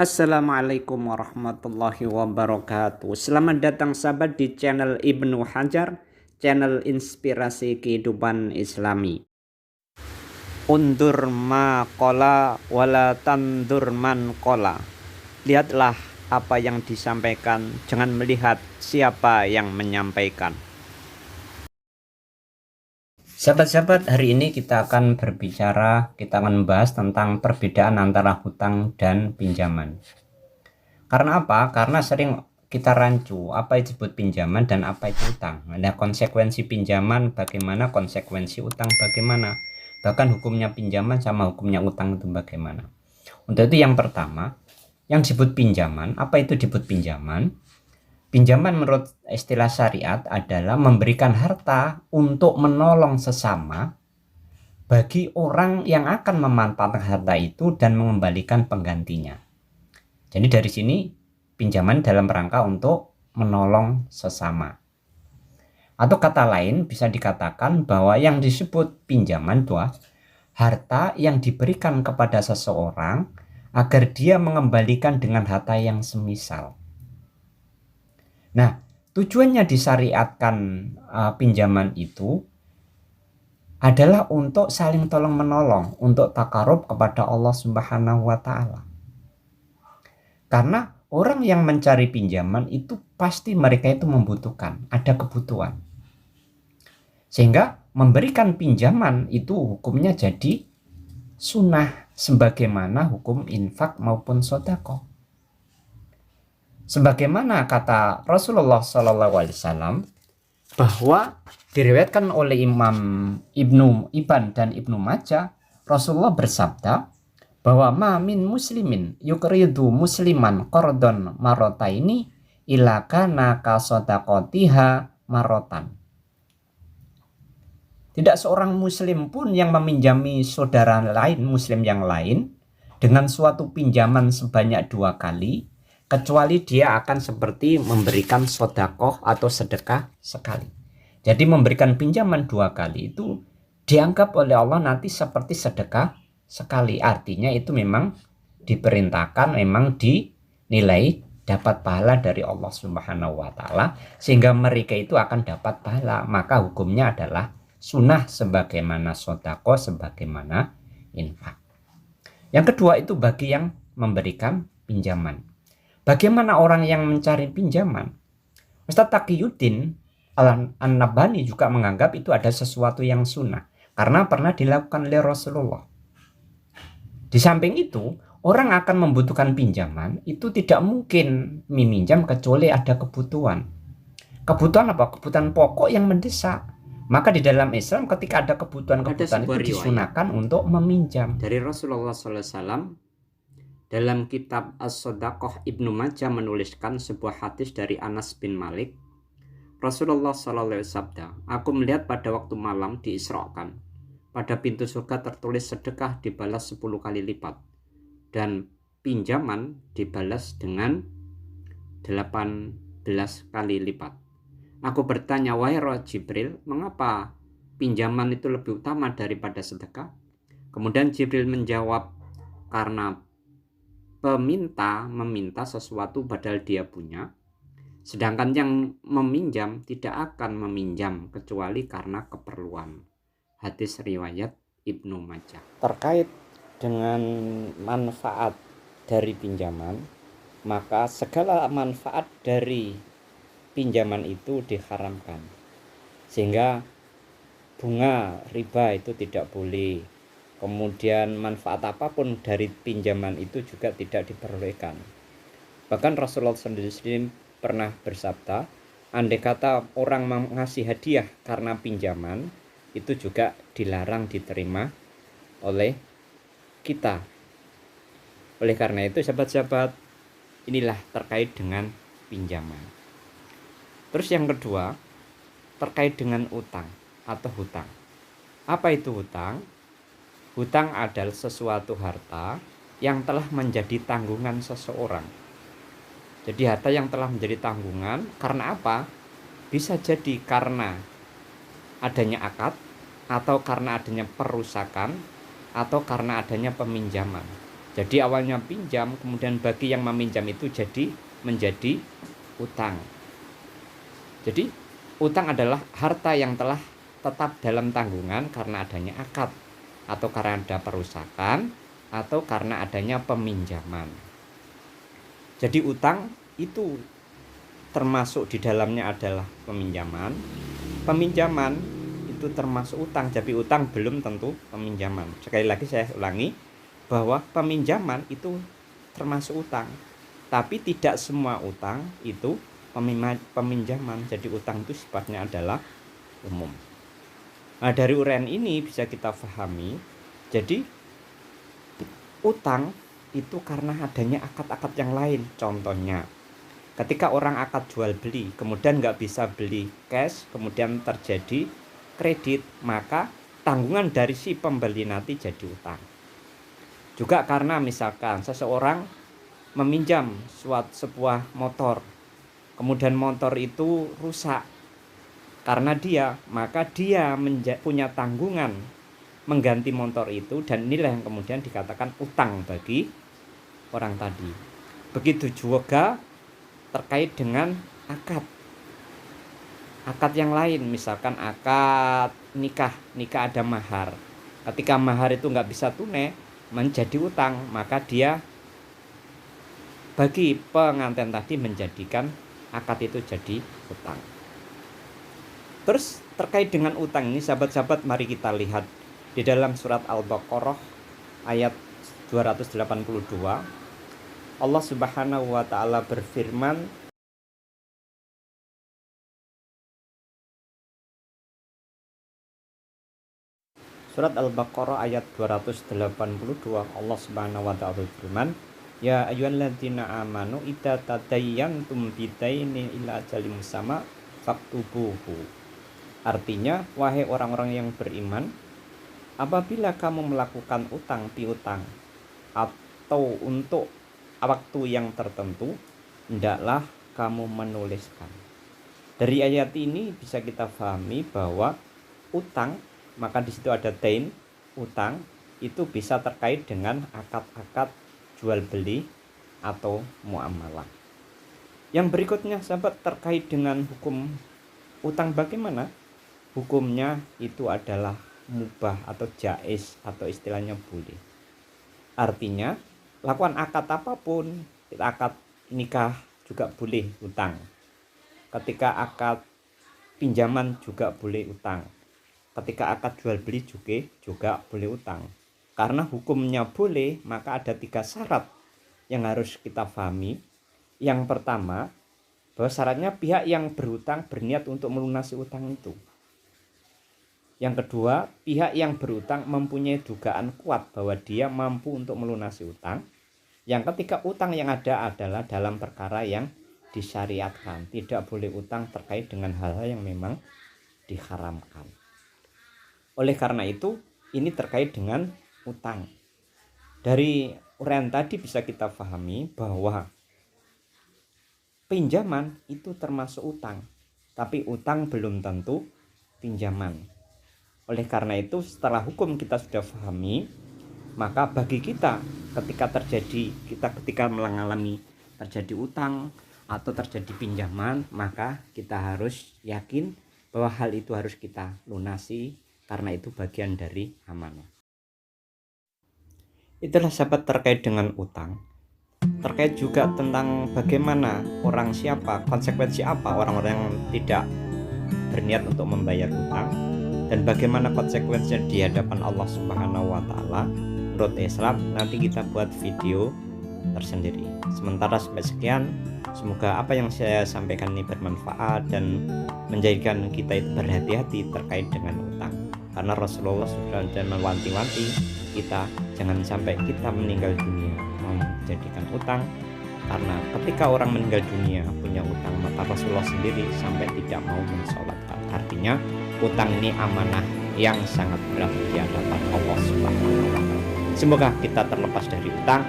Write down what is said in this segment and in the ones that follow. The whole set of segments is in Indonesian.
Assalamualaikum warahmatullahi wabarakatuh. Selamat datang sahabat di channel Ibnu Hajar, channel inspirasi kehidupan Islami. Undur ma qala wala tandur man qala. Lihatlah apa yang disampaikan, jangan melihat siapa yang menyampaikan. Sahabat-sahabat, hari ini kita akan membahas tentang perbedaan antara hutang dan pinjaman. Karena apa? Karena sering kita rancu apa itu disebut pinjaman dan apa itu utang. Ada konsekuensi pinjaman bagaimana, konsekuensi utang bagaimana. Bahkan hukumnya pinjaman sama hukumnya utang itu bagaimana. Untuk itu yang pertama, yang disebut pinjaman, apa itu disebut pinjaman? Pinjaman menurut istilah syariat adalah memberikan harta untuk menolong sesama bagi orang yang akan memanfaatkan harta itu dan mengembalikan penggantinya. Jadi dari sini pinjaman dalam rangka untuk menolong sesama. Atau kata lain bisa dikatakan bahwa yang disebut pinjaman itu harta yang diberikan kepada seseorang agar dia mengembalikan dengan harta yang semisal. Nah, tujuannya disyariatkan pinjaman itu adalah untuk saling tolong menolong, untuk takarub kepada Allah Subhanahu wa taala. Karena orang yang mencari pinjaman itu pasti mereka itu membutuhkan, ada kebutuhan. Sehingga memberikan pinjaman itu hukumnya jadi sunnah sebagaimana hukum infak maupun sedekah. Sebagaimana kata Rasulullah SAW bahwa diriwayatkan oleh Imam Ibnu Ibn dan Ibnu Majah, Rasulullah bersabda bahwa ma min muslimin yukridu musliman qardon marotaini ila kana ka sadaqatiha marotan. Tidak seorang muslim pun yang meminjami saudara lain muslim yang lain dengan suatu pinjaman sebanyak 2 kali, kecuali dia akan seperti memberikan sedekah atau sedekah sekali. Jadi memberikan pinjaman 2 kali itu dianggap oleh Allah nanti seperti sedekah sekali. Artinya itu memang diperintahkan, memang dinilai dapat pahala dari Allah Subhanahu wa taala, sehingga mereka itu akan dapat pahala. Maka hukumnya adalah sunnah sebagaimana sedekah, sebagaimana infak. Yang kedua itu bagi yang memberikan pinjaman. Bagaimana orang yang mencari pinjaman? Ustaz Taqiyuddin An-Nabhani juga menganggap itu ada sesuatu yang sunnah karena pernah dilakukan oleh Rasulullah. Di samping itu, orang akan membutuhkan pinjaman itu tidak mungkin meminjam kecuali ada kebutuhan. Kebutuhan apa? Kebutuhan pokok yang mendesak. Maka di dalam Islam ketika ada kebutuhan-kebutuhan itu disunahkan untuk meminjam. Dari Rasulullah SAW dalam kitab As-Sadaqah, Ibnu Majah menuliskan sebuah hadis dari Anas bin Malik. Rasulullah SAW sabda, aku melihat pada waktu malam diisrakan. Pada pintu surga tertulis sedekah dibalas 10 kali lipat. Dan pinjaman dibalas dengan 18 kali lipat. Aku bertanya, wahai Roh Jibril, mengapa pinjaman itu lebih utama daripada sedekah? Kemudian Jibril menjawab, karena peminta meminta sesuatu padahal dia punya, sedangkan yang meminjam tidak akan meminjam kecuali karena keperluan. Hadis riwayat Ibnu Majah. Terkait dengan manfaat dari pinjaman, maka segala manfaat dari pinjaman itu diharamkan, sehingga bunga riba itu tidak boleh. Kemudian manfaat apapun dari pinjaman itu juga tidak diperbolehkan. Bahkan Rasulullah sendiri pernah bersabda, andai kata orang mengasih hadiah karena pinjaman, itu juga dilarang diterima oleh kita. Oleh karena itu sahabat-sahabat, inilah terkait dengan pinjaman. Terus yang kedua, terkait dengan utang atau hutang. Apa itu hutang? Hutang adalah sesuatu harta yang telah menjadi tanggungan seseorang. Jadi harta yang telah menjadi tanggungan karena apa? Bisa jadi karena adanya akad, atau karena adanya perusakan, atau karena adanya peminjaman. Jadi awalnya pinjam, kemudian bagi yang meminjam itu menjadi utang. Jadi utang adalah harta yang telah tetap dalam tanggungan karena adanya akad, atau karena ada perusakan, atau karena adanya peminjaman. Jadi utang itu termasuk di dalamnya adalah peminjaman. Peminjaman itu termasuk utang, tapi utang belum tentu peminjaman. Sekali lagi saya ulangi bahwa peminjaman itu termasuk utang, tapi tidak semua utang itu peminjaman. Jadi utang itu sifatnya adalah umum. Nah, dari uraian ini bisa kita pahami, jadi utang itu karena adanya akad-akad yang lain. Contohnya ketika orang akad jual beli, kemudian nggak bisa beli cash, kemudian terjadi kredit, maka tanggungan dari si pembeli nanti jadi utang. Juga karena misalkan seseorang meminjam sebuah motor, kemudian motor itu rusak karena dia, maka dia punya tanggungan mengganti motor itu, dan inilah yang kemudian dikatakan utang bagi orang tadi. Begitu juga terkait dengan akad yang lain, misalkan akad nikah ada mahar. Ketika mahar itu nggak bisa tunai menjadi utang, maka dia bagi pengantin tadi menjadikan akad itu jadi utang. Terus terkait dengan utang ini, sahabat-sahabat, mari kita lihat di dalam surat Al-Baqarah ayat 282. Allah Subhanahu wa taala berfirman, surat Al-Baqarah ayat 282, Allah Subhanahu wa taala berfirman, ya ayyuhalladzina amanu idza tadayyantum bidainin ila ajalin musamma faktubuhu. Artinya, wahai orang-orang yang beriman, apabila kamu melakukan utang piutang atau untuk waktu yang tertentu, hendaklah kamu menuliskan. Dari ayat ini bisa kita pahami bahwa utang, maka di situ ada dain, utang itu bisa terkait dengan akad-akad jual beli atau muamalah. Yang berikutnya, sahabat, terkait dengan hukum utang bagaimana? Hukumnya itu adalah mubah atau jaiz, atau istilahnya boleh. Artinya lakukan akad apapun, akad nikah juga boleh utang, ketika akad pinjaman juga boleh utang, ketika akad jual beli juga boleh utang. Karena hukumnya boleh, maka ada 3 syarat yang harus kita pahami. Yang pertama, bahwa syaratnya pihak yang berutang berniat untuk melunasi utang itu. Yang kedua, pihak yang berutang mempunyai dugaan kuat bahwa dia mampu untuk melunasi utang. Yang ketiga, utang yang ada adalah dalam perkara yang disyariatkan. Tidak boleh utang terkait dengan hal-hal yang memang diharamkan. Oleh karena itu, ini terkait dengan utang. Dari uraian tadi bisa kita pahami bahwa pinjaman itu termasuk utang, tapi utang belum tentu pinjaman. Oleh karena itu, setelah hukum kita sudah pahami, maka bagi kita ketika mengalami terjadi utang atau terjadi pinjaman, maka kita harus yakin bahwa hal itu harus kita lunasi, karena itu bagian dari amanah. Itulah, sahabat, terkait dengan utang. Terkait juga tentang bagaimana konsekuensi apa orang-orang yang tidak berniat untuk membayar utang, dan bagaimana konsekuensinya di hadapan Allah Subhanahu wa taala menurut Islam. Nanti kita buat video tersendiri. Sementara sampai sekian, semoga apa yang saya sampaikan ini bermanfaat dan menjadikan kita itu berhati-hati terkait dengan utang. Karena Rasulullah sudah mewanti-wanti kita jangan sampai kita meninggal dunia menjadikan utang. Karena ketika orang meninggal dunia punya utang, maka Rasulullah sendiri sampai tidak mau mensolatkan. Artinya utang ini amanah yang sangat berat di hadapan Allah Subhanahu wa taala. Semoga kita terlepas dari utang,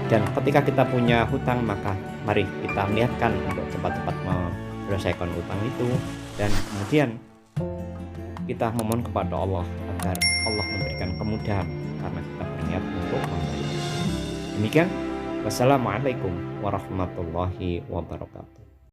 dan ketika kita punya hutang, maka mari kita niatkan untuk cepat-cepat menyelesaikan utang itu, dan kemudian kita memohon kepada Allah agar Allah memberikan kemudahan karena kita berniat untuk membayar. Demikian, wassalamualaikum warahmatullahi wabarakatuh.